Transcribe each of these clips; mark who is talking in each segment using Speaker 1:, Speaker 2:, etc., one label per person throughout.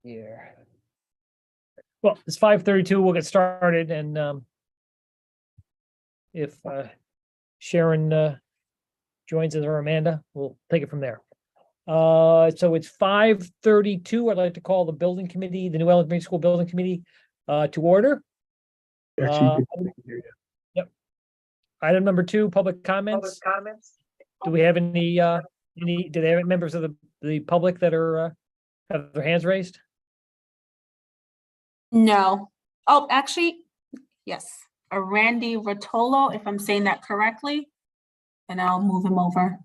Speaker 1: here. Well, it's 5:32. We'll get started, and if Sharon joins us, or Amanda, we'll take it from there. So it's 5:32. I'd like to call the building committee, the New Ellensbury School Building Committee, to order. Yep. Item number 2, public comments. Do we have any? Do they have members of the public that are have their hands raised?
Speaker 2: No. Oh, actually, yes. A Randy Rotolo, if I'm saying that correctly, and I'll move him over.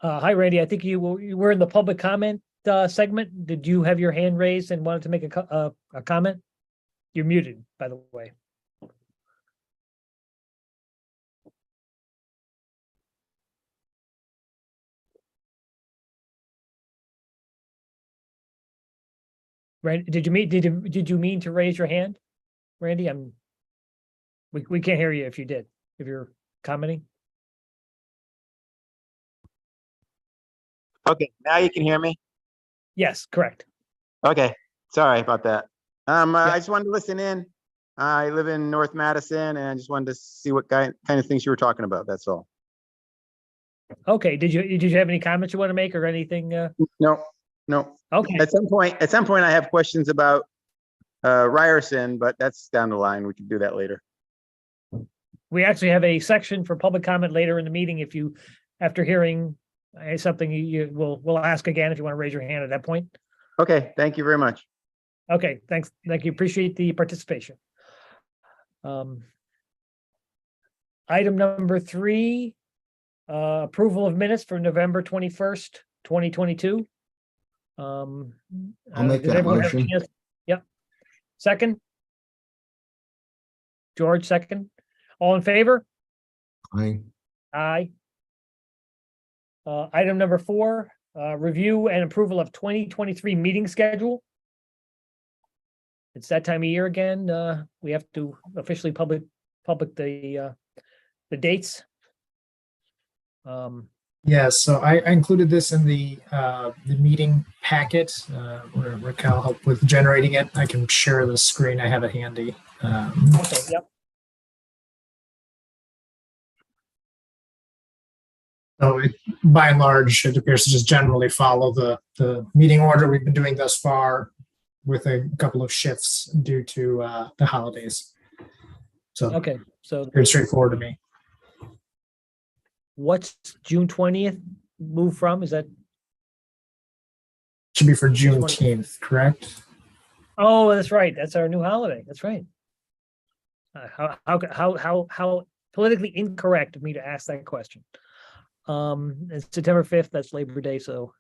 Speaker 1: Hi, Randy. I think you were in the public comment segment. Did you have your hand raised and wanted to make a comment? You're muted, by the way. Randy, did you mean to raise your hand, Randy? We can't hear you if you did. If you're commenting.
Speaker 3: Okay, now you can hear me?
Speaker 1: Yes, correct.
Speaker 3: Okay, sorry about that. I just wanted to listen in. I live in North Madison and I just wanted to see what kind of things you were talking about, that's all.
Speaker 1: Okay, did you have any comments you want to make or anything?
Speaker 3: No.
Speaker 1: Okay,
Speaker 3: At some point I have questions about Ryerson, but that's down the line. We can do that later.
Speaker 1: we actually have a section for public comment later in the meeting. If you, after hearing something, we'll ask again if you want to raise your hand at that point.
Speaker 3: Okay, thank you very much.
Speaker 1: Okay, thanks. Thank you. Appreciate the participation. Item number 3, approval of minutes for November 21st, 2022.
Speaker 4: I'll make
Speaker 1: did
Speaker 4: that
Speaker 1: everyone have a
Speaker 4: motion.
Speaker 1: chance? Yep. Second? George, second. All in favor?
Speaker 4: Aye.
Speaker 1: Aye. Item number 4, review and approval of 2023 meeting schedule. It's that time of year again. We have to officially public the dates.
Speaker 5: Yeah, so I included this in the meeting packet, where Raquel helped with generating it. I can share the screen. I have it handy.
Speaker 1: Okay, yep.
Speaker 5: So by and large, it appears to just generally follow the meeting order we've been doing thus far, with a couple of shifts due to the holidays. So
Speaker 1: Okay, so
Speaker 5: pretty straightforward to me.
Speaker 1: what's June 20th move from? Is that?
Speaker 5: Should be for Juneteenth, correct?
Speaker 1: Oh, that's right. That's our new holiday. That's right. How politically incorrect of me to ask that question. It's September 5th. That's Labor Day. So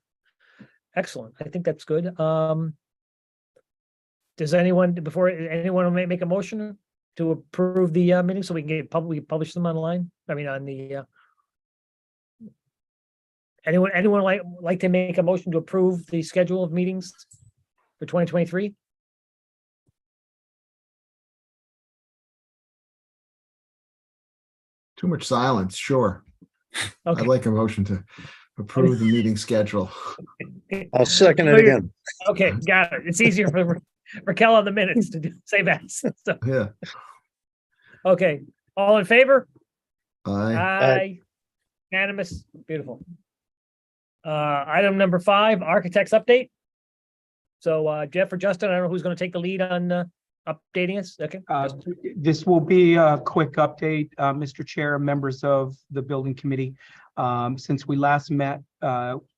Speaker 1: excellent. I think that's good. Does anyone, before anyone make a motion to approve the meeting so we can get publish them online? I mean, on the anyone like to make a motion to approve the schedule of meetings for 2023?
Speaker 4: Too much silence, sure.
Speaker 1: Okay.
Speaker 4: I'd like a motion to approve the meeting schedule.
Speaker 6: I'll second it again.
Speaker 1: Okay, got it. It's easier for Raquel on the minutes to say that. So,
Speaker 4: Yeah.
Speaker 1: okay, all in favor?
Speaker 4: Aye.
Speaker 1: Aye. Unanimous. Beautiful. Item number 5, architects update. So Jeff or Justin, I don't know who's going to take the lead on updating us. Okay.
Speaker 7: This will be a quick update, Mr. Chair, members of the building committee. Since we last met,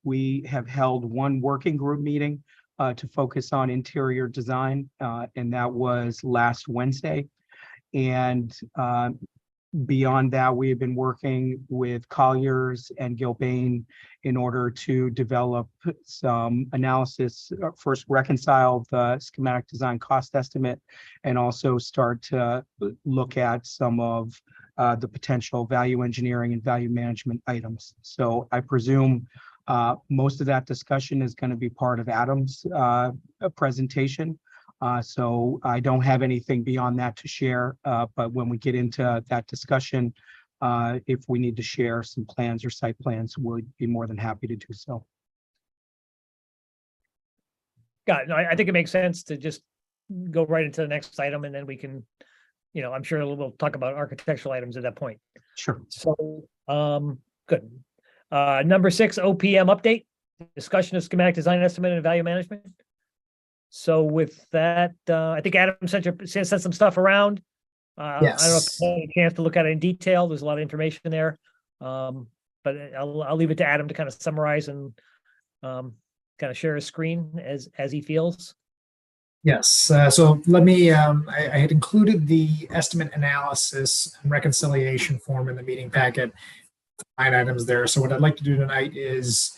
Speaker 7: we have held one working group meeting to focus on interior design, and that was last Wednesday. And beyond that, we have been working with Colliers and Gilbane in order to develop some analysis, first reconcile the schematic design cost estimate, and also start to look at some of the potential value engineering and value management items. So I presume Most of that discussion is going to be part of Adam's presentation. So I don't have anything beyond that to share, but when we get into that discussion, if we need to share some plans or site plans, we'll be more than happy to do so.
Speaker 1: Got it. No, I think it makes sense to just go right into the next item and then we can, I'm sure we'll talk about architectural items at that point.
Speaker 7: Sure.
Speaker 1: So, good. Number 6, OPM update, discussion of schematic design estimate and value management. So with that, I think Adam sent some stuff around. I don't know if
Speaker 5: Yes.
Speaker 1: you had a chance to look at it in detail. There's a lot of information there. But I'll leave it to Adam to kind of summarize and kind of share his screen as he feels.
Speaker 5: Yes, so let me, I had included the estimate analysis and reconciliation form in the meeting packet, line items there. So what I'd like to do tonight is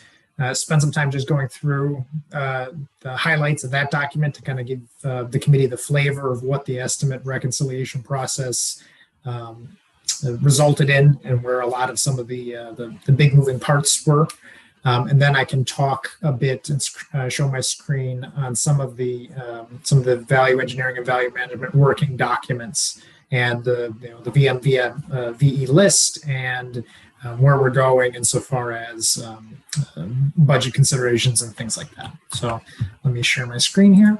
Speaker 5: spend some time just going through the highlights of that document to kind of give the committee the flavor of what the estimate reconciliation process resulted in and where a lot of some of the big moving parts were. And then I can talk a bit and show my screen on some of the value engineering and value management working documents and the VE list and where we're going insofar as budget considerations and things like that. So let me share my screen here.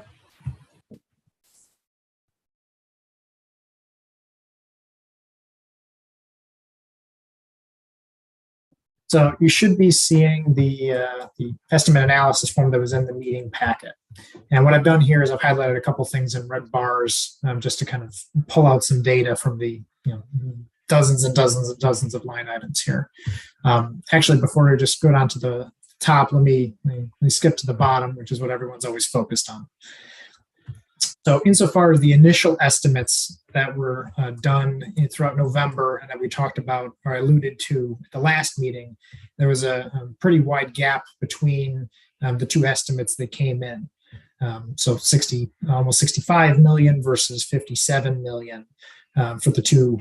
Speaker 5: So you should be seeing the estimate analysis form that was in the meeting packet. And what I've done here is I've highlighted a couple things in red bars just to kind of pull out some data from the dozens and dozens and dozens of line items here. Actually, before I just go down to the top, let me skip to the bottom, which is what everyone's always focused on. So insofar as the initial estimates that were done throughout November and that we talked about or alluded to at the last meeting, there was a pretty wide gap between the two estimates that came in. So almost 65 million versus 57 million for the two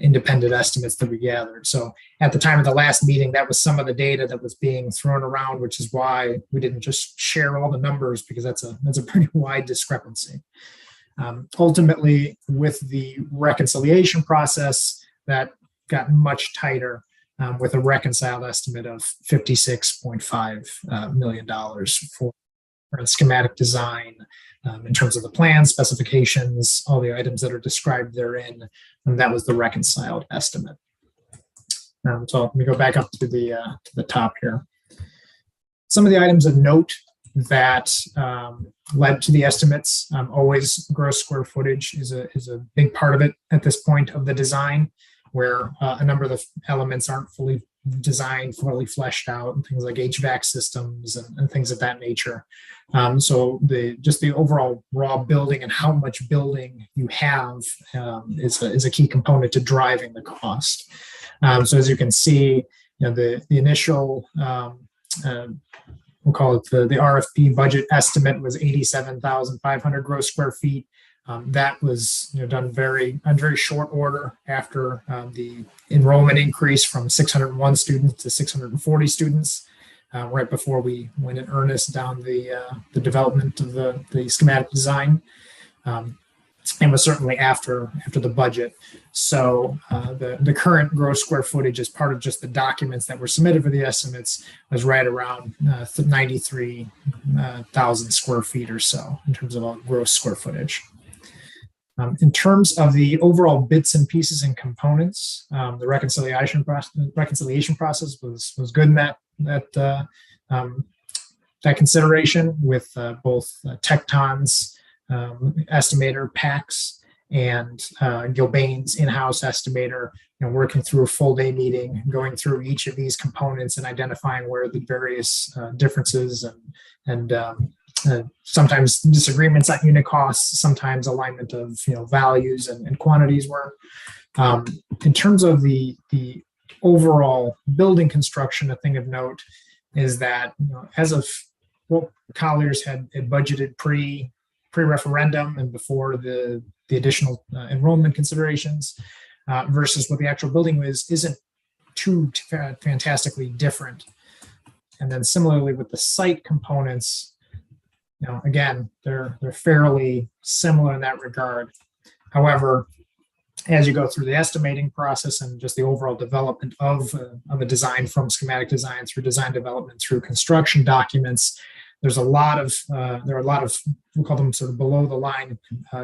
Speaker 5: independent estimates that we gathered. So at the time of the last meeting, that was some of the data that was being thrown around, which is why we didn't just share all the numbers because that's a pretty wide discrepancy. Ultimately, with the reconciliation process, that got much tighter with a reconciled estimate of $56.5 million for schematic design in terms of the plan specifications, all the items that are described therein, and that was the reconciled estimate. So let me go back up to the top here. Some of the items of note that led to the estimates, always gross square footage is a big part of it at this point of the design, where a number of the elements aren't fully designed, fully fleshed out, and things like HVAC systems and things of that nature. So the overall raw building and how much building you have is a key component to driving the cost. So as you can see, the initial we'll call it the RFP budget estimate was 87,500 gross square feet. That was done on very short order after the enrollment increase from 601 students to 640 students, right before we went in earnest down the development of the schematic design, and was certainly after the budget. So the current gross square footage as part of just the documents that were submitted for the estimates was right around 93,000 square feet or so in terms of all gross square footage. In terms of the overall bits and pieces and components, the reconciliation process was good in that consideration with both Tecton's estimator PAX and Gilbane's in-house estimator, working through a full day meeting, going through each of these components and identifying where the various differences and sometimes disagreements on unit costs, sometimes alignment of values and quantities were. In terms of the overall building construction, a thing of note is that as of what Colliers had budgeted pre-referendum and before the additional enrollment considerations versus what the actual building was isn't too fantastically different. And then similarly with the site components, again, they're fairly similar in that regard. However, as you go through the estimating process and just the overall development of a design, from schematic design through design development through construction documents, there are a lot of we'll call them sort of below the line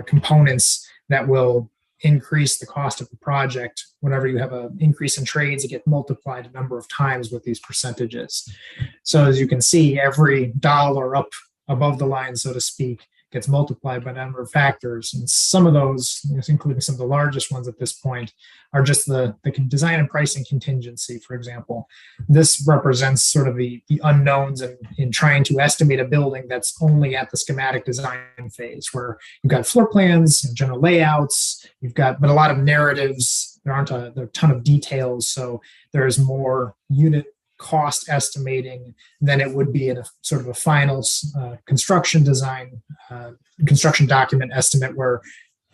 Speaker 5: components that will increase the cost of the project. Whenever you have an increase in trades, it gets multiplied a number of times with these percentages. So as you can see, every dollar up above the line, so to speak, gets multiplied by a number of factors. And some of those, including some of the largest ones at this point, are just the design and pricing contingency, for example. This represents sort of the unknowns in trying to estimate a building that's only at the schematic design phase, where you've got floor plans and general layouts, but a lot of narratives. There aren't a ton of details, so there's more unit cost estimating than it would be in a sort of a final construction design, construction document estimate, where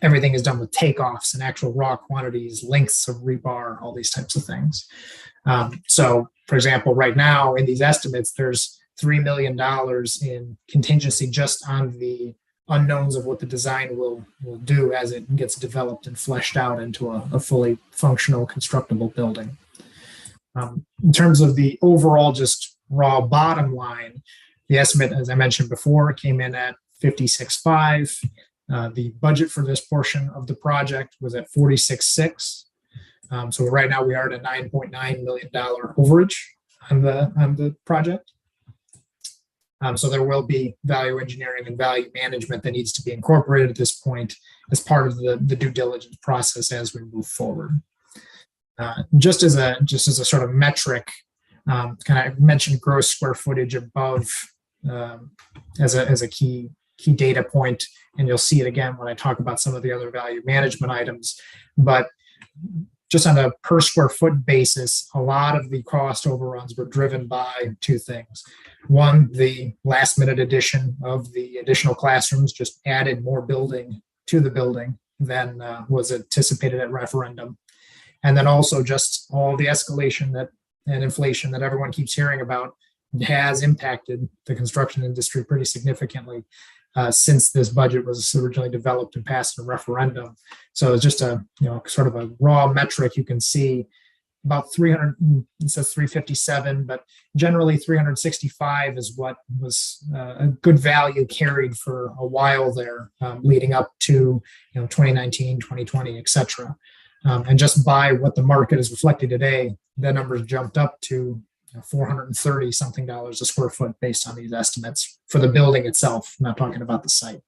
Speaker 5: everything is done with takeoffs and actual raw quantities, lengths of rebar, all these types of things. So, for example, right now in these estimates, there's $3 million in contingency just on the unknowns of what the design will do as it gets developed and fleshed out into a fully functional, constructible building. In terms of the overall just raw bottom line, the estimate, as I mentioned before, came in at 56.5. The budget for this portion of the project was at 46.6. So right now we are at a $9.9 million overage on the project. So there will be value engineering and value management that needs to be incorporated at this point as part of the due diligence process as we move forward. Just as a sort of metric, kind of mentioned gross square footage above as a key data point, and you'll see it again when I talk about some of the other value management items. But just on a per square foot basis, a lot of the cost overruns were driven by two things. One, the last minute addition of the additional classrooms just added more building to the building than was anticipated at referendum. And then also just all the escalation and inflation that everyone keeps hearing about has impacted the construction industry pretty significantly since this budget was originally developed and passed in a referendum. So it's just a sort of a raw metric. You can see about 300, it says 357, but generally 365 is what was a good value carried for a while there, leading up to 2019, 2020, et cetera. And just by what the market is reflecting today, the numbers jumped up to $430 something a square foot based on these estimates for the building itself. I'm not talking about the site.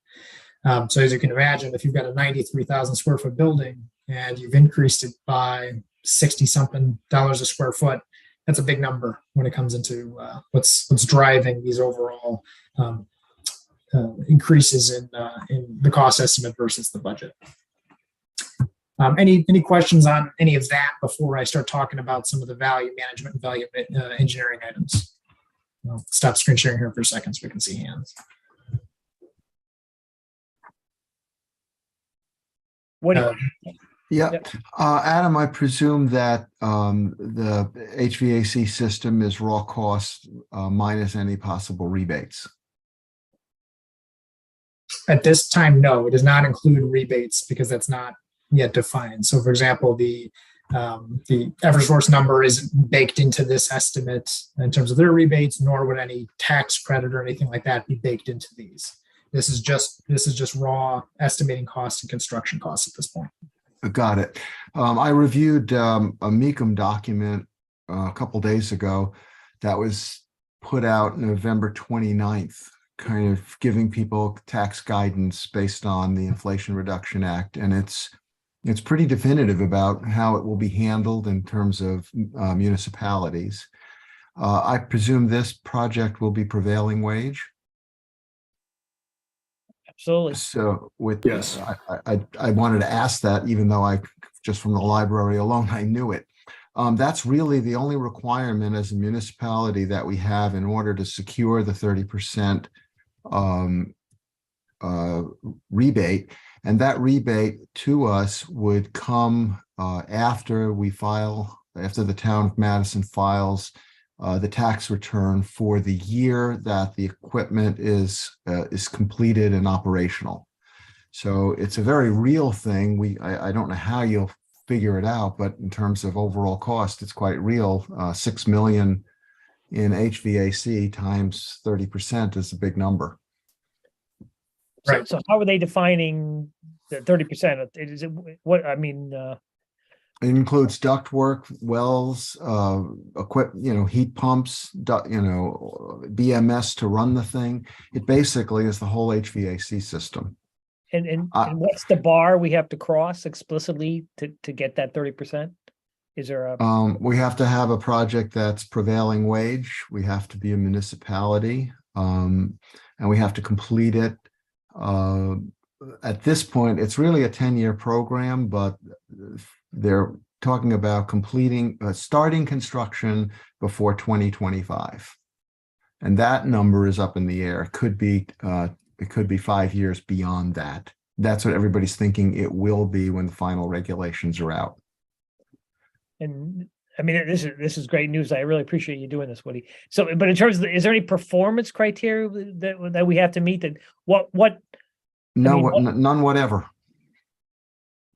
Speaker 5: So as you can imagine, if you've got a 93,000 square foot building and you've increased it by 60 something dollars a square foot, that's a big number when it comes into what's driving these overall increases in the cost estimate versus the budget. Any questions on any of that before I start talking about some of the value management and value engineering items? I'll stop screen sharing here for a second so we can see hands.
Speaker 1: What do
Speaker 4: Yeah,
Speaker 1: Yep.
Speaker 4: Adam, I presume that the HVAC system is raw cost minus any possible rebates.
Speaker 5: At this time, no, it does not include rebates because that's not yet defined. So, for example, the Eversource number isn't baked into this estimate in terms of their rebates, nor would any tax credit or anything like that be baked into these. This is just raw estimating costs and construction costs at this point.
Speaker 4: Got it. I reviewed a MECM document a couple days ago that was put out November 29th, kind of giving people tax guidance based on the Inflation Reduction Act. And it's pretty definitive about how it will be handled in terms of municipalities. I presume this project will be prevailing wage.
Speaker 1: Absolutely.
Speaker 4: So with
Speaker 6: Yes.
Speaker 4: I wanted to ask that, even though I just from the library alone, I knew it. That's really the only requirement as a municipality that we have in order to secure the 30% rebate. And that rebate to us would come after the town of Madison files the tax return for the year that the equipment is completed and operational. So it's a very real thing. I don't know how you'll figure it out, but in terms of overall cost, it's quite real. 6 million in HVAC times 30% is a big number.
Speaker 1: So,
Speaker 5: Right.
Speaker 1: so how are they defining the 30%? Is it what, I mean,
Speaker 4: It includes ductwork, wells, heat pumps, BMS to run the thing. It basically is the whole HVAC system.
Speaker 1: and what's the bar we have to cross explicitly to get that 30%? Is there a,
Speaker 4: We have to have a project that's prevailing wage. We have to be a municipality, and we have to complete it. At this point, it's really a 10-year program, but they're talking about starting construction before 2025. And that number is up in the air. It could be 5 years beyond that. That's what everybody's thinking it will be when the final regulations are out.
Speaker 1: and I mean, this is great news. I really appreciate you doing this, Woody. So, but in terms of, is there any performance criteria that we have to meet, that what,
Speaker 4: None whatever.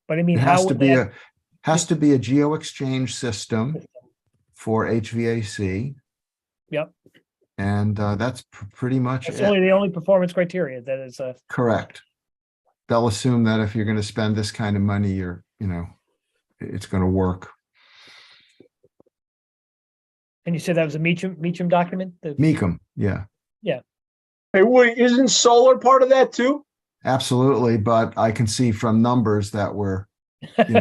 Speaker 1: but I mean,
Speaker 4: It
Speaker 1: how
Speaker 4: has to
Speaker 1: would
Speaker 4: be
Speaker 1: that,
Speaker 4: a geo exchange system for HVAC.
Speaker 1: Yep.
Speaker 4: And that's pretty much
Speaker 1: that's
Speaker 4: it.
Speaker 1: only the only performance criteria that is,
Speaker 4: Correct. They'll assume that if you're going to spend this kind of money, it's going to work.
Speaker 1: and you said that was a Meacham document?
Speaker 4: Meekum, yeah,
Speaker 6: Hey, Woody, isn't solar part of that too?
Speaker 4: absolutely. But I can see from numbers that we're not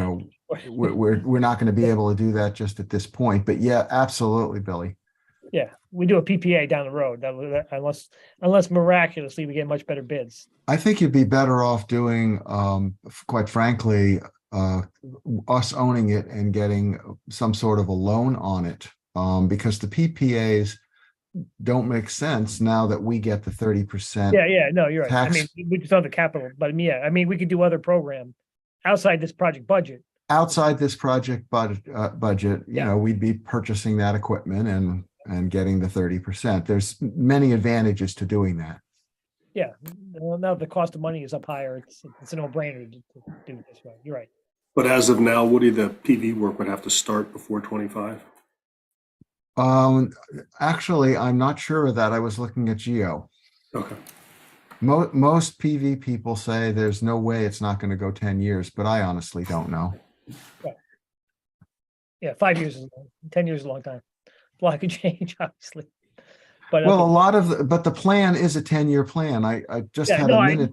Speaker 4: going to be able to do that just at this point. But yeah, absolutely, Billy.
Speaker 1: Yeah, we do a PPA down the road, unless miraculously we get much better bids.
Speaker 4: I think you'd be better off doing, quite frankly, us owning it and getting some sort of a loan on it, because the PPAs don't make sense now that we get the 30%.
Speaker 1: Yeah, no, you're right. I
Speaker 4: Tax-
Speaker 1: mean, we just don't have the capital, but I mean, we could do other program outside this project budget.
Speaker 4: Outside this project budget,
Speaker 1: Yeah.
Speaker 4: we'd be purchasing that equipment and getting the 30%. There's many advantages to doing that.
Speaker 1: Yeah, well, now the cost of money is up higher. It's a no-brainer to do it this way. You're right.
Speaker 8: But as of now, Woody, the PV work would have to start before 25.
Speaker 4: Actually, I'm not sure of that. I was looking at Geo.
Speaker 8: Okay.
Speaker 4: Most PV people say there's no way it's not going to go 10 years, but I honestly don't know.
Speaker 1: Yeah, 5 years is 10 years is a long time. A lot could change, obviously. But
Speaker 4: Well, but the plan is a 10-year plan. I just
Speaker 1: Yeah,
Speaker 4: had
Speaker 1: no,
Speaker 4: a
Speaker 1: I-
Speaker 4: minute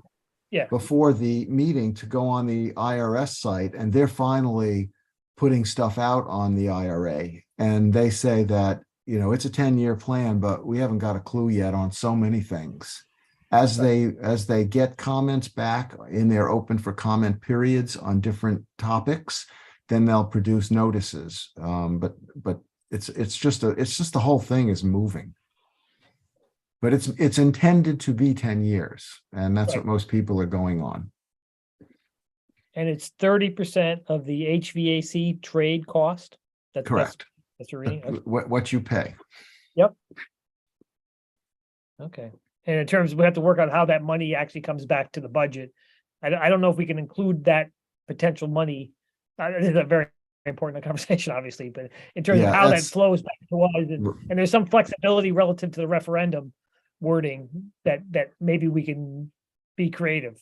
Speaker 1: yeah.
Speaker 4: before the meeting to go on the IRS site, and they're finally putting stuff out on the IRA. And they say that, it's a 10-year plan, but we haven't got a clue yet on so many things. As they get comments back in their open for comment periods on different topics, then they'll produce notices. But it's just the whole thing is moving. But it's intended to be 10 years, and that's what most people are going on.
Speaker 1: and it's 30% of the HVAC trade cost.
Speaker 4: Correct.
Speaker 1: That's your reading. Okay.
Speaker 4: What you pay.
Speaker 1: Okay. And in terms, we have to work out how that money actually comes back to the budget. I don't know if we can include that potential money. This is a very important conversation, obviously, but in terms of
Speaker 4: Yeah,
Speaker 1: how that
Speaker 4: that's-
Speaker 1: flows back to us, and there's some flexibility relative to the referendum wording that maybe we can be creative,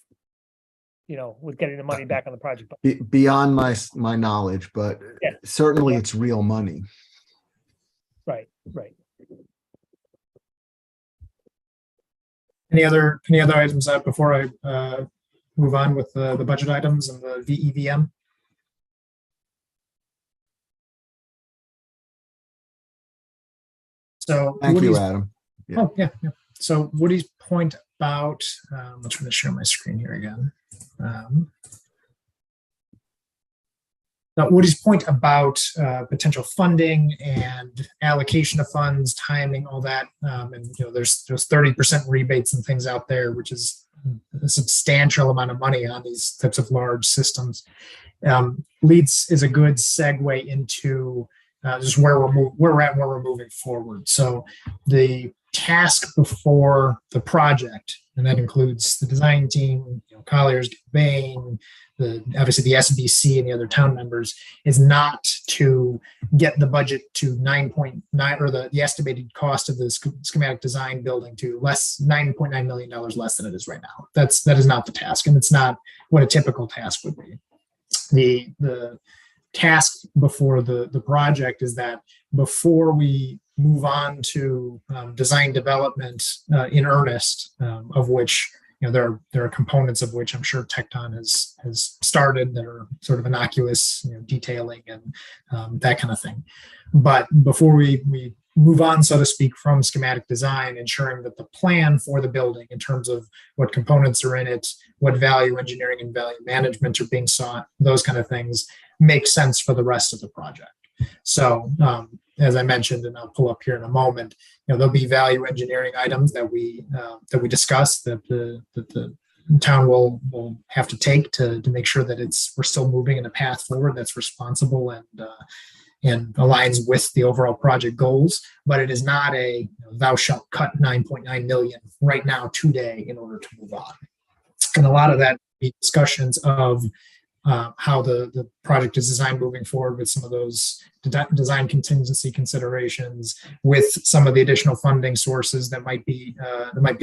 Speaker 1: with getting the money back on the project.
Speaker 4: Beyond my knowledge, but
Speaker 1: Yeah.
Speaker 4: certainly it's real money.
Speaker 1: Right.
Speaker 5: Any other items before I move on with the budget items and the VEVM? So
Speaker 4: Thank you,
Speaker 5: Woody's-
Speaker 4: Adam. Yeah.
Speaker 5: Oh, yeah. So Woody's point about, I'm trying to share my screen here again. Now, Woody's point about potential funding and allocation of funds, timing, all that, and there's 30% rebates and things out there, which is a substantial amount of money on these types of large systems. Leads is a good segue into just where we're at, and where we're moving forward. So the task before the project, and that includes the design team, Colliers, Bain, obviously the SBC and the other town members, is not to get the budget to 9.9, or the estimated cost of the schematic design building to $9.9 million less than it is right now. That is not the task, and it's not what a typical task would be. The task before the project is that before we move on to design development in earnest, of which there are components of which I'm sure Tecton has started that are sort of innocuous, detailing and that kind of thing. But before we move on, so to speak, from schematic design, ensuring that the plan for the building in terms of what components are in it, what value engineering and value management are being sought, those kind of things make sense for the rest of the project. So as I mentioned, and I'll pull up here in a moment, there'll be value engineering items that we discuss that the town will have to take to make sure that we're still moving in a path forward that's responsible and aligns with the overall project goals. But it is not a thou shalt cut 9.9 million right now today in order to move on. And a lot of that be discussions of how the project is designed moving forward with some of those design contingency considerations, with some of the additional funding sources that might be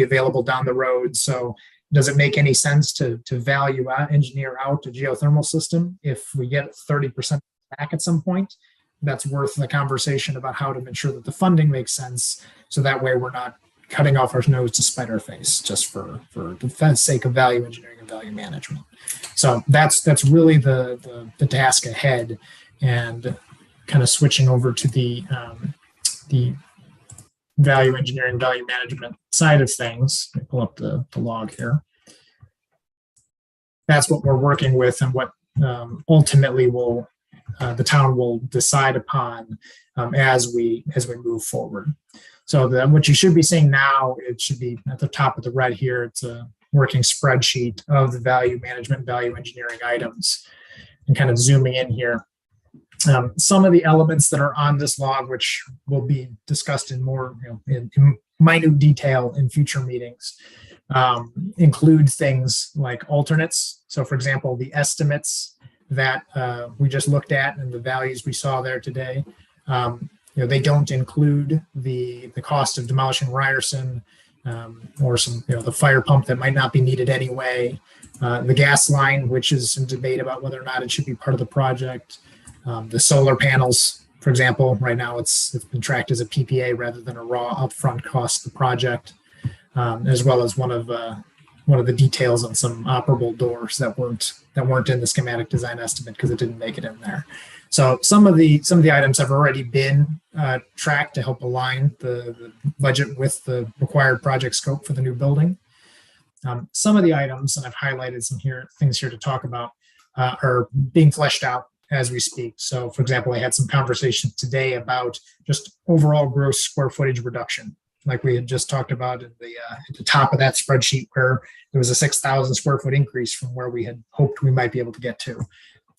Speaker 5: available down the road. So does it make any sense to value engineer out a geothermal system if we get 30% back at some point? That's worth the conversation about how to ensure that the funding makes sense. So that way we're not cutting off our nose to spite our face just for the sake of value engineering and value management. So that's really the task ahead. And kind of switching over to the value engineering, value management side of things. Let me pull up the log here. That's what we're working with, and what ultimately the town will decide upon as we move forward. So what you should be seeing now, it should be at the top of the red here. It's a working spreadsheet of the value management, value engineering items, and kind of zooming in here. Some of the elements that are on this log, which will be discussed in more in minute detail in future meetings, include things like alternates. So for example, the estimates that we just looked at and the values we saw there today, they don't include the cost of demolishing Ryerson, or some, the fire pump that might not be needed anyway, the gas line, which is some debate about whether or not it should be part of the project, the solar panels, for example. Right now it's been tracked as a PPA rather than a raw upfront cost of the project, as well as one of the details on some operable doors that weren't in the schematic design estimate because it didn't make it in there. So some of the items have already been tracked to help align the budget with the required project scope for the new building. Some of the items, and I've highlighted some things here to talk about, are being fleshed out as we speak. So for example, I had some conversations today about just overall gross square footage reduction, like we had just talked about at the top of that spreadsheet, where there was a 6,000 square foot increase from where we had hoped we might be able to get to.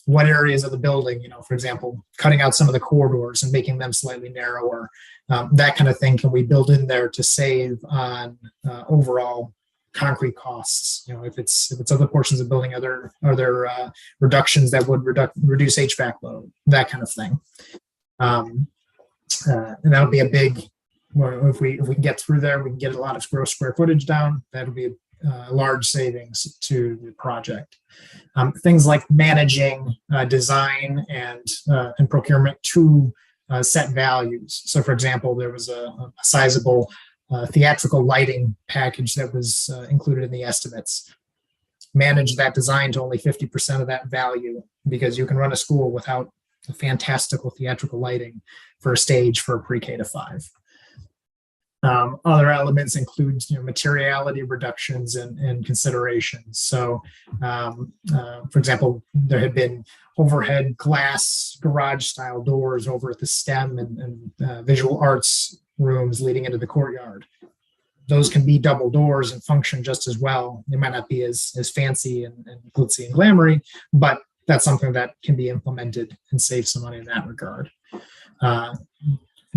Speaker 5: What areas of the building, for example, cutting out some of the corridors and making them slightly narrower, that kind of thing, can we build in there to save on overall concrete costs? If it's other portions of the building, are there reductions that would reduce HVAC load, that kind of thing. And that would be a big, if we can get through there, we can get a lot of gross square footage down. That would be a large savings to the project. Things like managing design and procurement to set values. So for example, there was a sizable theatrical lighting package that was included in the estimates. Manage that design to only 50% of that value, because you can run a school without a fantastical theatrical lighting for a stage for a pre-K to 5. Other elements include materiality reductions and considerations. So, for example, there had been overhead glass garage style doors over at the STEM and visual arts rooms leading into the courtyard. Those can be double doors and function just as well. They might not be as fancy and glitzy and glamoury, but that's something that can be implemented and save some money in that regard.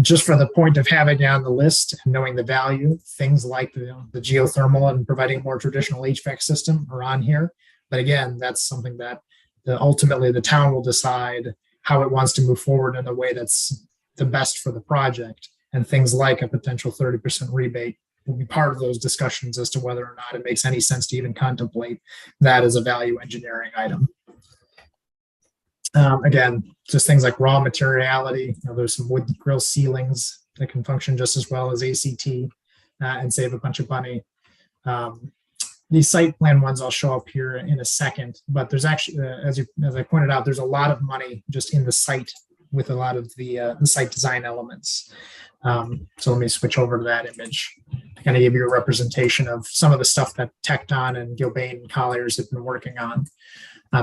Speaker 5: Just for the point of having it on the list and knowing the value, things like the geothermal and providing a more traditional HVAC system are on here. But again, that's something that ultimately the town will decide how it wants to move forward in a way that's the best for the project. And things like a potential 30% rebate will be part of those discussions as to whether or not it makes any sense to even contemplate that as a value engineering item. Again, just things like raw materiality. There's some wood grill ceilings that can function just as well as ACT and save a bunch of money. These site plan ones I'll show up here in a second, but there's actually, as I pointed out, there's a lot of money just in the site with a lot of the site design elements. So let me switch over to that image to kind of give you a representation of some of the stuff that Tecton and Gilbane and Colliers have been working on.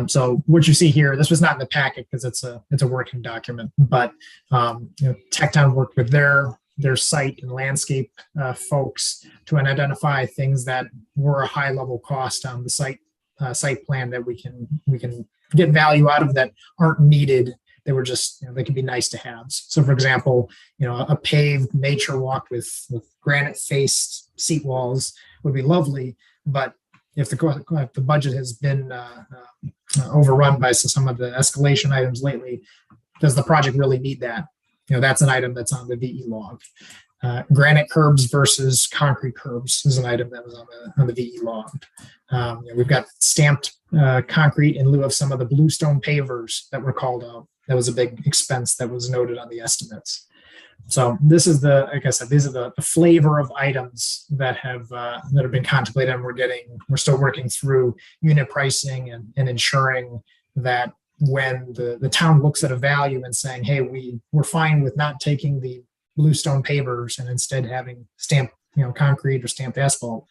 Speaker 5: So what you see here, this was not in the packet because it's a working document, but Tecton worked with their site and landscape folks to identify things that were a high level cost on the site plan that we can get value out of that aren't needed. They were just, they could be nice to have. So for example, a paved nature walk with granite faced seat walls would be lovely, but if the budget has been overrun by some of the escalation items lately, does the project really need that? That's an item that's on the VE log. Granite curbs versus concrete curbs is an item that was on the VE log. We've got stamped concrete in lieu of some of the bluestone pavers that were called out. That was a big expense that was noted on the estimates. So this is like I said, these are the flavor of items that have been contemplated, and we're still working through unit pricing and ensuring that when the town looks at a value and saying, hey, we're fine with not taking the bluestone pavers and instead having stamped concrete or stamped asphalt,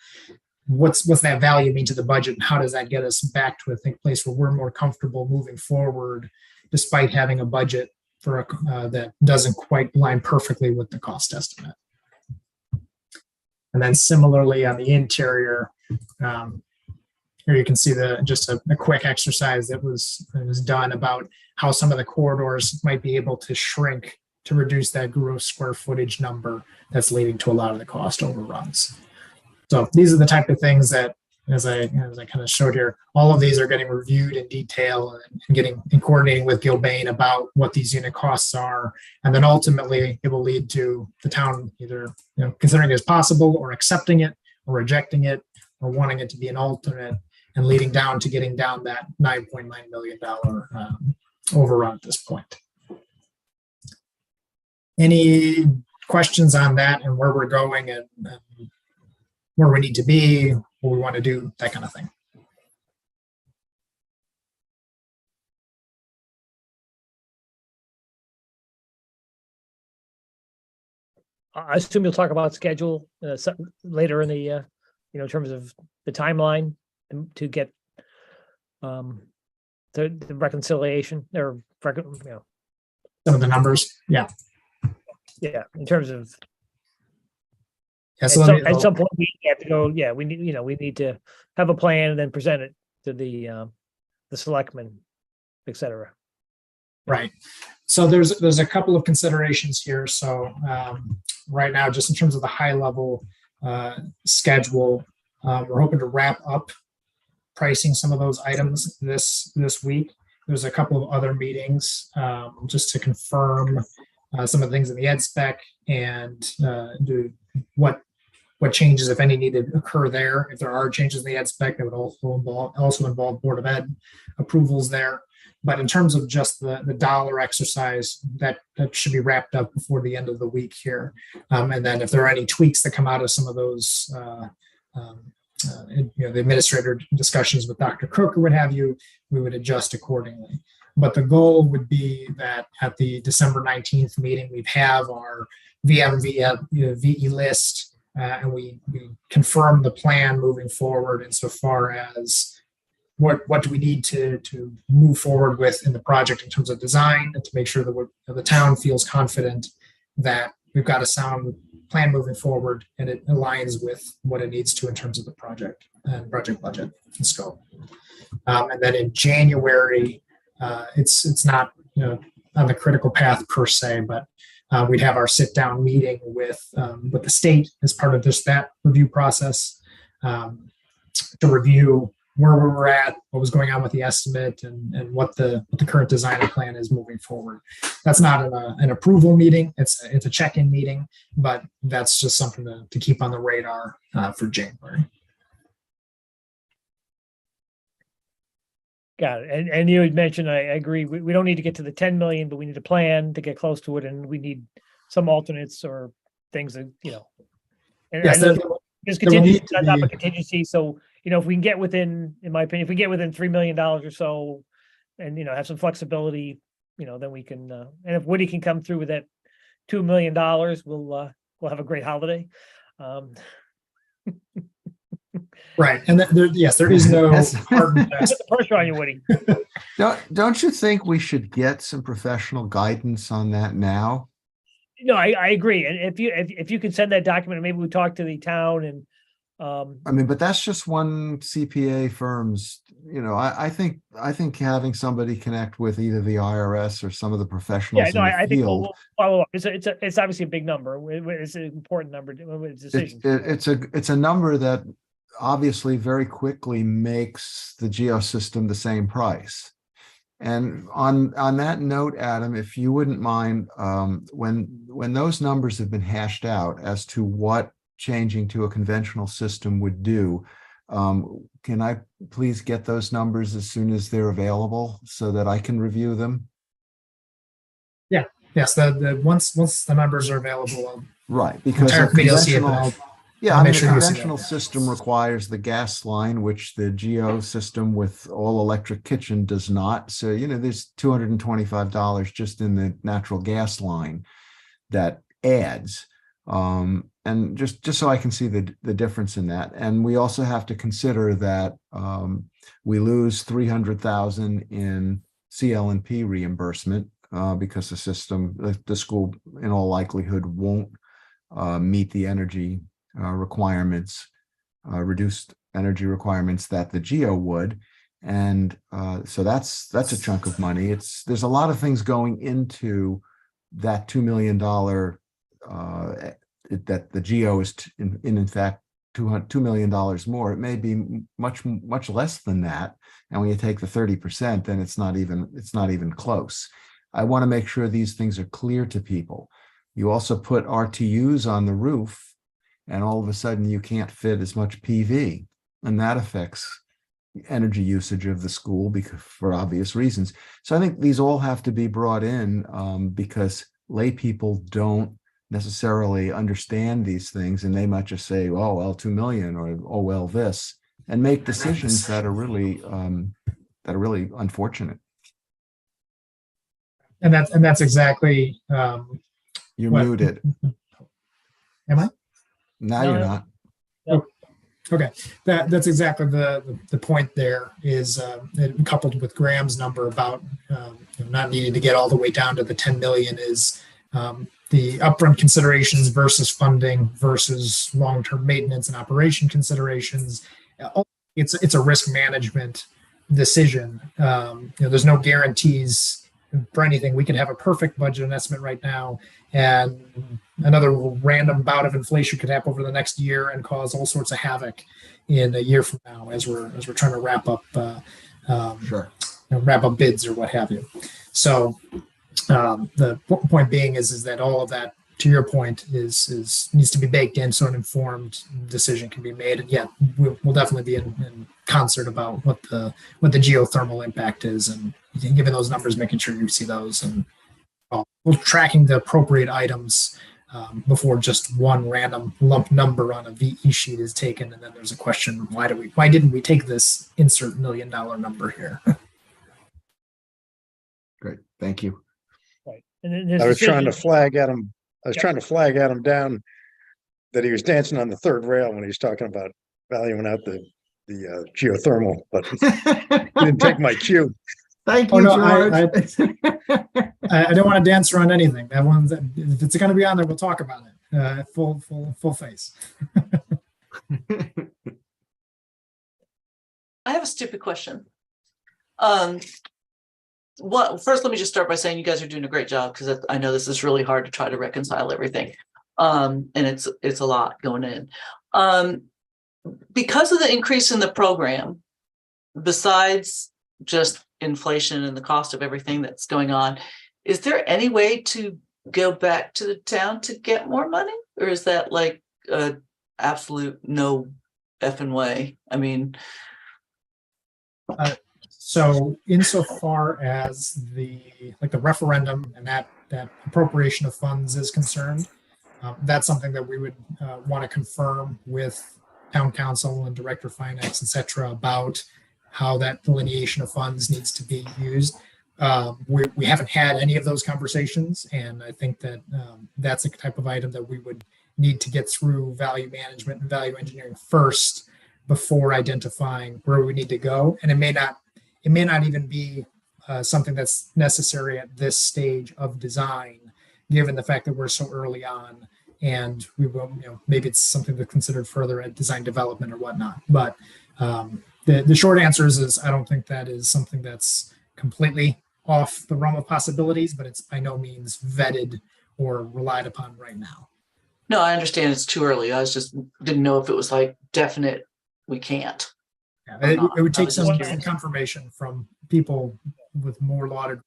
Speaker 5: what's that value mean to the budget, and how does that get us back to a place where we're more comfortable moving forward despite having a budget for that doesn't quite line perfectly with the cost estimate. And then similarly on the interior, here you can see just a quick exercise that was done about how some of the corridors might be able to shrink to reduce that gross square footage number that's leading to a lot of the cost overruns. So these are the type of things that, as I kind of showed here, all of these are getting reviewed in detail and coordinating with Gilbane about what these unit costs are. And then ultimately it will lead to the town either considering it as possible or accepting it or rejecting it or wanting it to be an alternate, and leading down to getting down that $9.9 million overrun at this point. Any questions on that and where we're going and where we need to be, what we want to do, that kind of thing?
Speaker 1: I assume you'll talk about schedule later in the, in terms of the timeline to get the reconciliation or,
Speaker 5: Some of the numbers, yeah.
Speaker 1: Yeah, in terms of
Speaker 5: Yeah, so
Speaker 1: at some point we have to go, we need, we need to have a plan and then present it to the selectmen, et cetera.
Speaker 5: right. So there's a couple of considerations here. So right now, just in terms of the high level schedule, we're hoping to wrap up pricing some of those items this week. There's a couple of other meetings just to confirm some of the things in the ed spec and do what changes, if any, need to occur there. If there are changes in the ed spec, that would also involve Board of Ed approvals there. But in terms of just the dollar exercise, that should be wrapped up before the end of the week here. And then if there are any tweaks that come out of some of those, the administrator discussions with Dr. Cook or what have you, we would adjust accordingly. But the goal would be that at the December 19th meeting, we'd have our VE list, and we confirm the plan moving forward insofar as what do we need to move forward with in the project in terms of design, and to make sure that the town feels confident that we've got a sound plan moving forward and it aligns with what it needs to in terms of the project and project budget and scope. And then in January, it's not on the critical path per se, but we'd have our sit down meeting with the state as part of that review process to review where we were at, what was going on with the estimate, and what the current design and plan is moving forward. That's not an approval meeting; it's a check-in meeting, but that's just something to keep on the radar for January.
Speaker 1: Got it. And you had mentioned, I agree, we don't need to get to the 10 million, but we need a plan to get close to it, and we need some alternates or things that, you know. And
Speaker 5: Yes,
Speaker 1: I know
Speaker 5: there-
Speaker 1: there's
Speaker 5: there will
Speaker 1: contingency,
Speaker 5: need to
Speaker 1: on top of
Speaker 5: be-
Speaker 1: contingency, so, you know, if we can get within, in my opinion, if we get within $3 million or so, and, you know, have some flexibility, you know, then we can, and if Woody can come through with that $2 million, we'll have a great holiday.
Speaker 5: Right, and yes, there is no
Speaker 4: Yes.
Speaker 5: hard and fast.
Speaker 1: Put the pressure on you, Woody.
Speaker 4: Don't you think we should get some professional guidance on that now?
Speaker 1: No, I agree. And if you could send that document, maybe we talk to the town and,
Speaker 4: I mean, but that's just one CPA firm's, you know, I think having somebody connect with either the IRS or some of the
Speaker 1: yeah,
Speaker 4: professionals
Speaker 1: no,
Speaker 4: in
Speaker 1: I
Speaker 4: the
Speaker 1: think
Speaker 4: field.
Speaker 1: we'll follow up. It's obviously a big number. It's an important number. It's a decision.
Speaker 4: It's a number that obviously very quickly makes the geosystem the same price. And on that note, Adam, if you wouldn't mind, when those numbers have been hashed out as to what changing to a conventional system would do, can I please get those numbers as soon as they're available so that I can review them?
Speaker 5: Yes, the once the numbers are available,
Speaker 4: Right, because a
Speaker 5: entire committee will see it, but
Speaker 4: conventional,
Speaker 5: I'll
Speaker 4: I mean,
Speaker 5: make
Speaker 4: a
Speaker 5: sure you see that.
Speaker 4: conventional system requires the gas line, which the Geo system with all electric kitchen does not. So, you know, there's $225 just in the natural gas line that adds. And just so I can see the difference in that. And we also have to consider that we lose 300,000 in CL&P reimbursement because the system, the school in all likelihood won't meet the energy requirements, reduced energy requirements that the Geo would. And so that's a chunk of money. There's a lot of things going into that $2 million that the Geo is in fact $2 million more. It may be much less than that. And when you take the 30%, then it's not even close. I want to make sure these things are clear to people. You also put RTUs on the roof, and all of a sudden you can't fit as much PV, and that affects energy usage of the school because for obvious reasons. So I think these all have to be brought in because lay people don't necessarily understand these things, and they might just say, oh, well, 2 million, or oh, well, this, and make decisions that are really unfortunate.
Speaker 5: And that's exactly
Speaker 4: You're
Speaker 5: what-
Speaker 4: muted.
Speaker 5: Am I?
Speaker 4: Now
Speaker 1: No,
Speaker 4: you're
Speaker 1: no.
Speaker 4: not.
Speaker 5: Okay, that's exactly the point there is coupled with Graham's number about not needing to get all the way down to the 10 million is the upfront considerations versus funding versus long-term maintenance and operation considerations. It's a risk management decision. There's no guarantees for anything. We could have a perfect budget and estimate right now, and another random bout of inflation could happen over the next year and cause all sorts of havoc in a year from now as we're trying to wrap up
Speaker 4: Sure.
Speaker 5: wrap up bids or what have you. So the point being is that all of that, to your point, is needs to be baked in so an informed decision can be made. And yeah, we'll definitely be in concert about what the geothermal impact is, and given those numbers, making sure you see those, and we're tracking the appropriate items before just one random lump number on a VE sheet is taken, and then there's a question: why didn't we take this insert $1 million number here?
Speaker 4: Great. Thank you.
Speaker 1: Right. And then this
Speaker 6: I was trying to
Speaker 1: decision-
Speaker 6: flag at him. I was
Speaker 1: Yep.
Speaker 6: trying to flag Adam down that he was dancing on the third rail when he was talking about valuing out the geothermal, but he didn't take my cue.
Speaker 4: Thank
Speaker 5: Oh,
Speaker 4: you,
Speaker 5: no,
Speaker 4: George.
Speaker 5: I don't want to dance around anything. If it's going to be on there, we'll talk about it. Full face.
Speaker 9: I have a stupid question. well, first, let me just start by saying you guys are doing a great job because I know this is really hard to try to reconcile everything. And it's a lot going in. Because of the increase in the program, besides just inflation and the cost of everything that's going on, is there any way to go back to the town to get more money? Or is that like a absolute no effing way? I mean,
Speaker 5: So insofar as the referendum and that appropriation of funds is concerned, that's something that we would want to confirm with town council and director of finance, et cetera, about how that delineation of funds needs to be used. We haven't had any of those conversations, and I think that that's a type of item that we would need to get through value management and value engineering first before identifying where we need to go. And it may not even be something that's necessary at this stage of design, given the fact that we're so early on, and we will, maybe it's something to consider further at design development or whatnot. But the short answer is I don't think that is something that's completely off the realm of possibilities, but it's by no means vetted or relied upon right now.
Speaker 9: no, I understand it's too early. I just didn't know if it was like definite, we can't.
Speaker 5: Yeah,
Speaker 9: Or not.
Speaker 5: it would
Speaker 9: I
Speaker 5: take
Speaker 9: was
Speaker 5: some
Speaker 9: just curious.
Speaker 5: confirmation from people with more lauded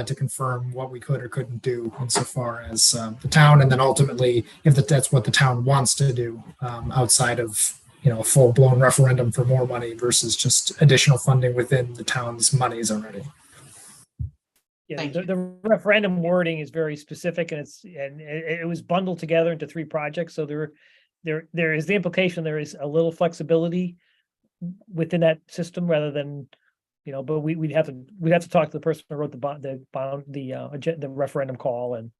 Speaker 5: to confirm what we could or couldn't do insofar as the town, and then ultimately, if that's what the town wants to do, outside of a full-blown referendum for more money versus just additional funding within the town's monies already.
Speaker 1: Yeah,
Speaker 9: Thank
Speaker 1: the referendum wording is very specific, and it was bundled together into 3 projects. So there is the implication there is a little flexibility within that system rather than, but we'd have to talk to the person who wrote the referendum call, and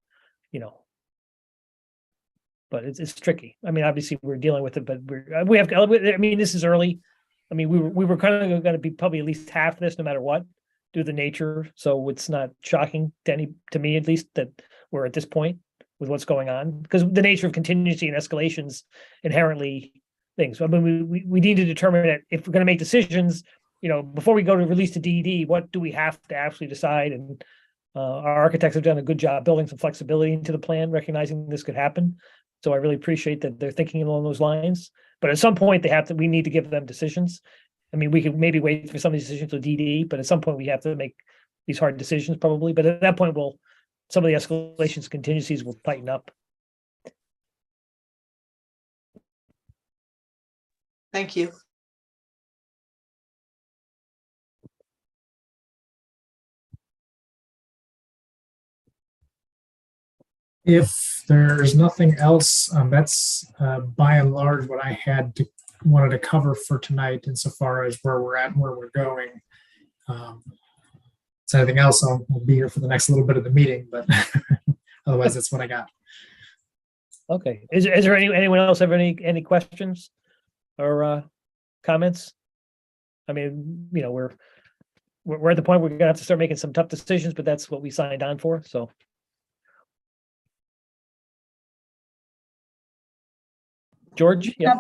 Speaker 1: but it's tricky. I mean, obviously we're dealing with it, but this is early. I mean, we were kind of going to be probably at least half this no matter what, due to the nature. So it's not shocking to me at least that we're at this point with what's going on, because the nature of contingency and escalations inherently things. I mean, we need to determine that if we're going to make decisions, before we go to release to DED, what do we have to actually decide? And our architects have done a good job building some flexibility into the plan, recognizing this could happen. So I really appreciate that they're thinking along those lines. But at some point, we need to give them decisions. I mean, we could maybe wait for some of these decisions with DD, but at some point we have to make these hard decisions probably. But at that point, some of the escalations, contingencies will tighten up.
Speaker 9: Thank you.
Speaker 5: If there's nothing else, that's by and large what I wanted to cover for tonight insofar as where we're at and where we're going. So anything else, I'll be here for the next little bit of the meeting, but otherwise that's what I got.
Speaker 1: Okay. Is there anyone else have any questions or comments? I mean, we're at the point where we're gonna have to start making some tough decisions, but that's what we signed on for. So. George, yeah.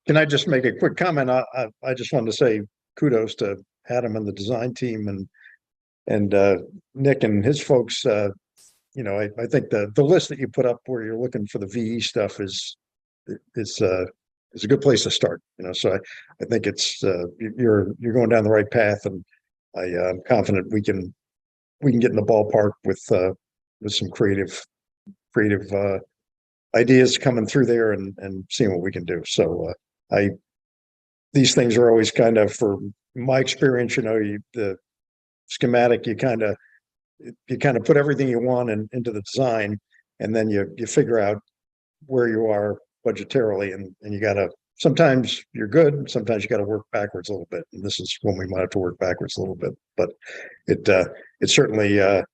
Speaker 6: Can I just make a quick comment? I just wanted to say kudos to Adam and the design team and Nick and his folks. I think the list that you put up where you're looking for the VE stuff is a good place to start. So I think it's you're going down the right path, and I'm confident we can get in the ballpark with some creative ideas coming through there and seeing what we can do. So these things are always kind of, for my experience, the schematic, you kind of put everything you want into the design, and then you figure out where you are budgetarily, and you gotta, sometimes you're good, sometimes you got to work backwards a little bit. And this is when we might have to work backwards a little bit, but it certainly, I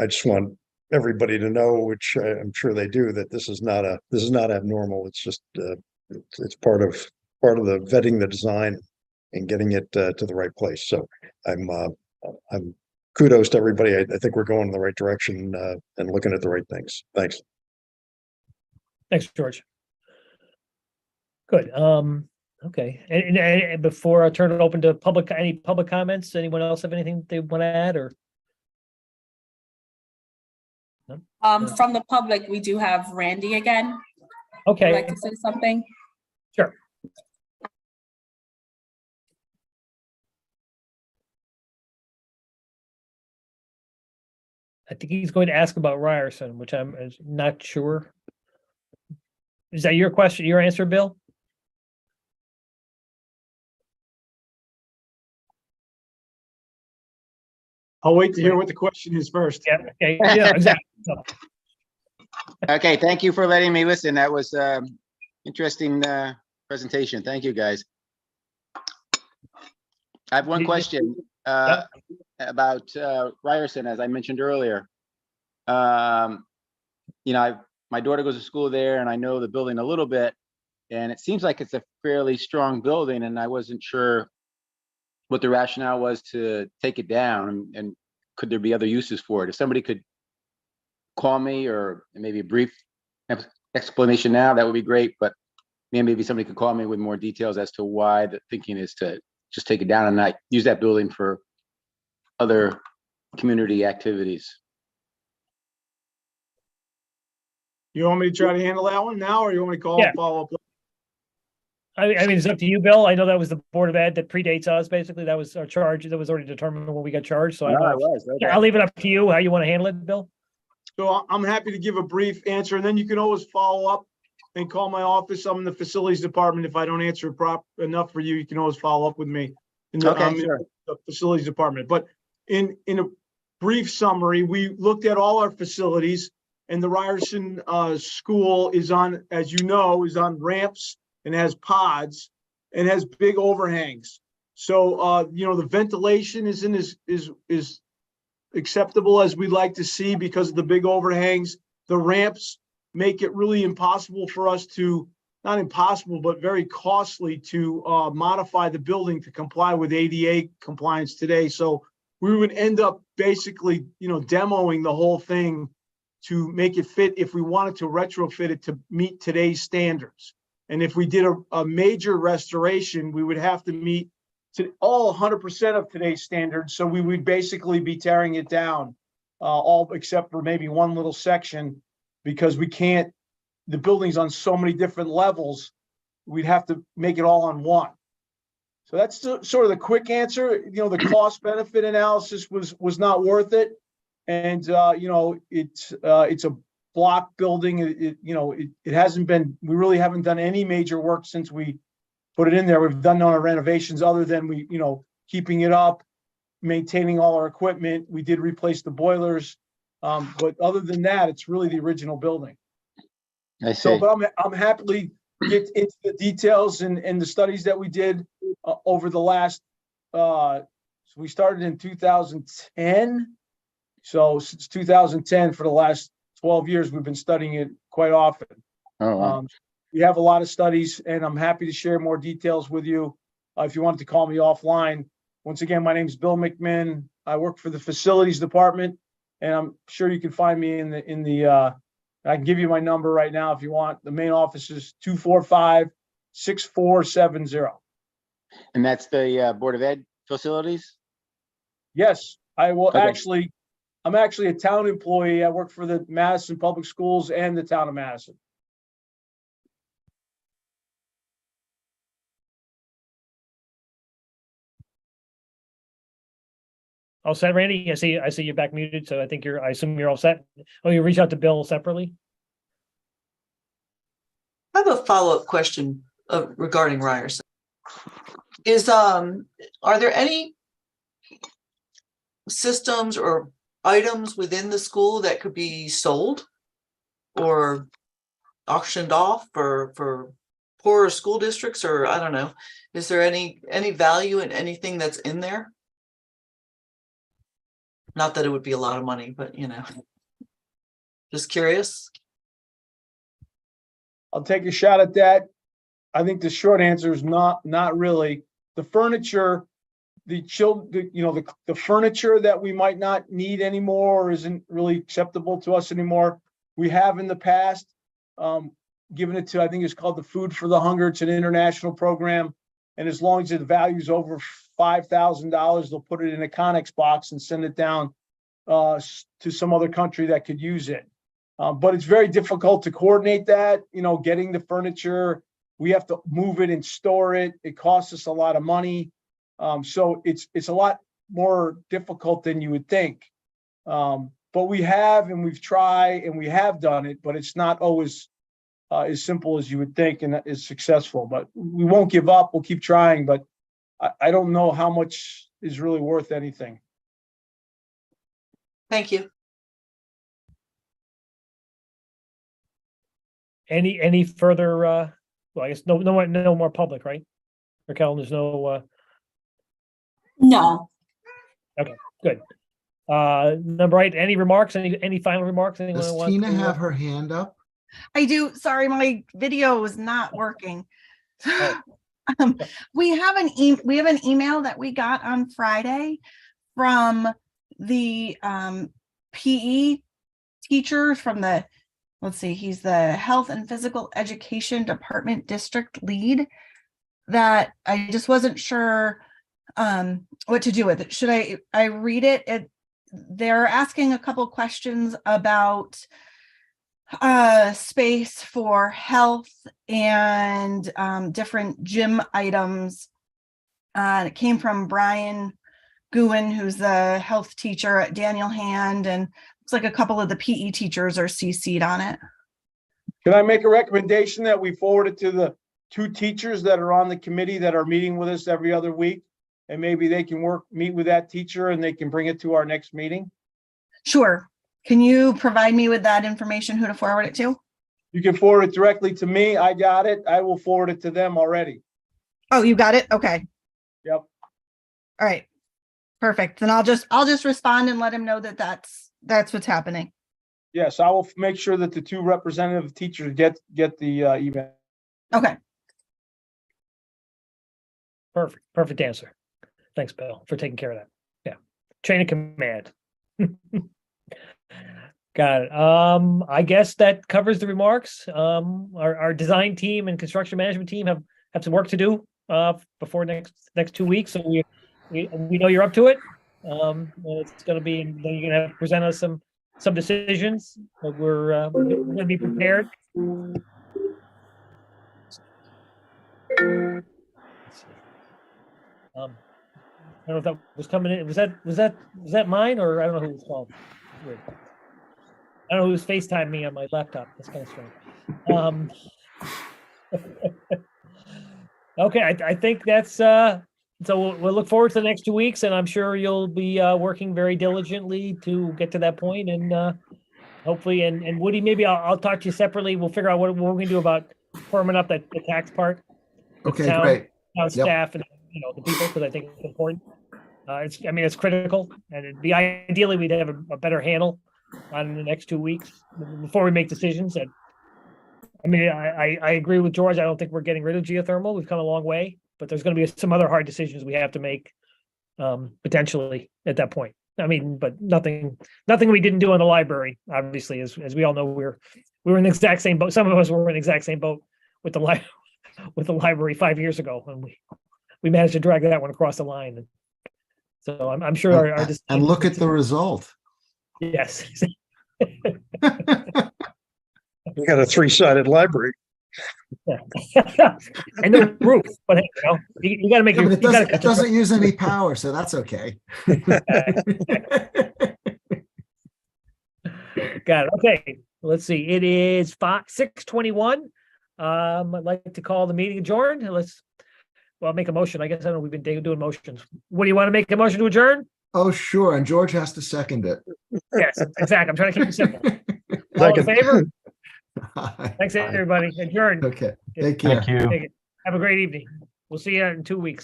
Speaker 6: just want everybody to know, which I'm sure they do, that this is not abnormal. It's just it's part of the vetting the design and getting it to the right place. So I'm kudos to everybody. I think we're going in the right direction and looking at the right things. Thanks.
Speaker 1: Thanks, George. Good. Okay, and before I turn it open to public, any public comments, anyone else have anything they want to add or?
Speaker 2: From the public, we do have Randy again. Would
Speaker 1: Okay,
Speaker 2: like to say something?
Speaker 1: sure. I think he's going to ask about Ryerson, which I'm not sure. Is that your question, your answer, Bill?
Speaker 10: I'll wait to hear what the question is first.
Speaker 1: Yeah, okay, yeah, exactly. So,
Speaker 3: Okay, thank you for letting me listen. That was interesting presentation. Thank you, guys. I have one
Speaker 1: You-
Speaker 3: question about Ryerson, as I mentioned earlier. My daughter goes to school there, and I know the building a little bit, and it seems like it's a fairly strong building, and I wasn't sure what the rationale was to take it down, and could there be other uses for it? If somebody could call me, or maybe a brief explanation now, that would be great, but maybe somebody could call me with more details as to why the thinking is to just take it down and not use that building for other community activities.
Speaker 10: You want me to try to handle that one now, or you want me to call
Speaker 1: Yeah.
Speaker 10: and follow up?
Speaker 1: I mean, it's up to you, Bill. I know that was the Board of Ed that predates us, basically. That was our charge. That was already determined when we got charged, so I
Speaker 3: Oh,
Speaker 1: don't
Speaker 3: it
Speaker 1: know.
Speaker 3: was, okay.
Speaker 1: I'll leave it up to you, how you want to handle it, Bill.
Speaker 10: So I'm happy to give a brief answer, and then you can always follow up and call my office. I'm in the facilities department. If I don't answer enough for you, you can always follow up with me.
Speaker 3: Okay,
Speaker 10: I'm in
Speaker 3: sure.
Speaker 10: the facilities department. But in a brief summary, we looked at all our facilities, and the Ryerson school is on, as you know, is on ramps and has pods and has big overhangs. So the ventilation isn't is acceptable as we'd like to see because of the big overhangs. The ramps make it really impossible for us to, not impossible, but very costly to modify the building to comply with ADA compliance today. So we would end up basically, demoing the whole thing to make it fit if we wanted to retrofit it to meet today's standards. And if we did a major restoration, we would have to meet all 100% of today's standards. So we would basically be tearing it down, all except for maybe one little section, because we can't, the building's on so many different levels, we'd have to make it all on one. So that's sort of the quick answer. The cost benefit analysis was not worth it. And, it's a block building. It hasn't been, we really haven't done any major work since we put it in there. We've done no renovations other than keeping it up, maintaining all our equipment. We did replace the boilers. But other than that, it's really the original building.
Speaker 3: I
Speaker 10: So,
Speaker 3: see.
Speaker 10: but I'm happily get into the details and the studies that we did over the last, so we started in 2010. So since 2010, for the last 12 years, we've been studying it quite often.
Speaker 3: Oh, wow.
Speaker 10: We have a lot of studies, and I'm happy to share more details with you if you wanted to call me offline. Once again, my name is Bill McMinn. I work for the facilities department, and I'm sure you can find me in the I can give you my number right now if you want. The main office is 245-6470.
Speaker 3: And that's the Board of Ed facilities?
Speaker 10: Yes, I will
Speaker 3: Okay.
Speaker 10: I'm actually a town employee. I work for the Madison Public Schools and the town of Madison.
Speaker 1: All set, Randy? I see you're back muted, so I assume you're all set. Oh, you reach out to Bill separately?
Speaker 9: I have a follow-up question regarding Ryerson. Are there any systems or items within the school that could be sold or auctioned off for poorer school districts, or I don't know? Is there any value in anything that's in there? Not that it would be a lot of money, but just curious.
Speaker 10: I'll take a shot at that. I think the short answer is not really. The furniture, the furniture that we might not need anymore or isn't really acceptable to us anymore, we have in the past. given it to, I think it's called the Food for the Hunger. It's an international program. And as long as the value's over $5,000, they'll put it in a Connex box and send it down to some other country that could use it. But it's very difficult to coordinate that, getting the furniture. We have to move it and store it. It costs us a lot of money. So it's a lot more difficult than you would think. But we've tried and we have done it, but it's not always as simple as you would think and is successful. But we won't give up. We'll keep trying, but I don't know how much is really worth anything.
Speaker 9: Thank you.
Speaker 1: Any further, well, I guess no more public, right? Raquel, there's no,
Speaker 2: No.
Speaker 1: good. Number 8, any remarks, any final remarks? Anyone
Speaker 4: Does
Speaker 1: want
Speaker 4: Tina
Speaker 1: to,
Speaker 4: have her hand up?
Speaker 11: I do. Sorry, my video is not working.
Speaker 1: Oh.
Speaker 11: We have an email that we got on Friday from the PE teacher from the, let's see, he's the Health and Physical Education Department District Lead, that I just wasn't sure what to do with it. Should I read it? They're asking a couple questions about space for health and different gym items. It came from Brian Guin, who's the health teacher at Daniel Hand, and looks like a couple of the PE teachers are CC'd on it.
Speaker 10: Can I make a recommendation that we forward it to the 2 teachers that are on the committee that are meeting with us every other week? And maybe they can meet with that teacher and they can bring it to our next meeting?
Speaker 11: Sure. Can you provide me with that information, who to forward it to?
Speaker 10: You can forward it directly to me. I got it. I will forward it to them already.
Speaker 11: Oh, you got it? Okay.
Speaker 10: Yep.
Speaker 11: All right. Perfect. Then I'll just respond and let him know that that's what's happening.
Speaker 10: Yes, I will make sure that the 2 representative teachers get the email.
Speaker 11: Okay.
Speaker 1: Perfect answer. Thanks, Bill, for taking care of that. Yeah. Chain of command. Got it. I guess that covers the remarks. Our design team and construction management team have some work to do before next 2 weeks. So we know you're up to it. It's going to be, then you're going to have to present us some decisions, but we're going to be prepared. I don't know if that was coming in. Was that mine, or I don't know who was called. Weird. I don't know who's FaceTime me on my laptop. That's kind of strange. Okay, I think that's so we'll look forward to the next 2 weeks, and I'm sure you'll be working very diligently to get to that point, and hopefully, and Woody, maybe I'll talk to you separately. We'll figure out what we're going to do about firming up the tax part.
Speaker 4: Okay,
Speaker 1: Town-
Speaker 4: great.
Speaker 1: Town
Speaker 4: Yep.
Speaker 1: staff and the people, because I think it's important. It's critical, and it'd be ideally we'd have a better handle on the next 2 weeks before we make decisions. And I agree with George. I don't think we're getting rid of geothermal. We've come a long way, but there's going to be some other hard decisions we have to make potentially at that point. But nothing we didn't do in the library, obviously, as we all know, we were in the exact same boat. Some of us were in the exact same boat with the library 5 years ago, and we managed to drag that one across the line. And so I'm sure our
Speaker 4: And look at the result.
Speaker 1: yes.
Speaker 6: You got a 3-sided library.
Speaker 1: And the roof, but hey, you got to make
Speaker 4: It
Speaker 1: it.
Speaker 4: doesn't use any power, so that's okay.
Speaker 1: Got it. Okay, let's see. It is 6:21. I'd like to call the meeting adjourned. I'll make a motion. I guess I don't know. We've been doing motions. What do you want to make a motion to adjourn?
Speaker 4: Oh, sure. And George has to second it.
Speaker 1: Yes, exactly. I'm trying to keep it simple. All in favor?
Speaker 4: Aye.
Speaker 1: Thanks, everybody. Adjourned.
Speaker 4: Okay. Take care.
Speaker 1: Take it. Have a great evening. We'll see you in 2 weeks.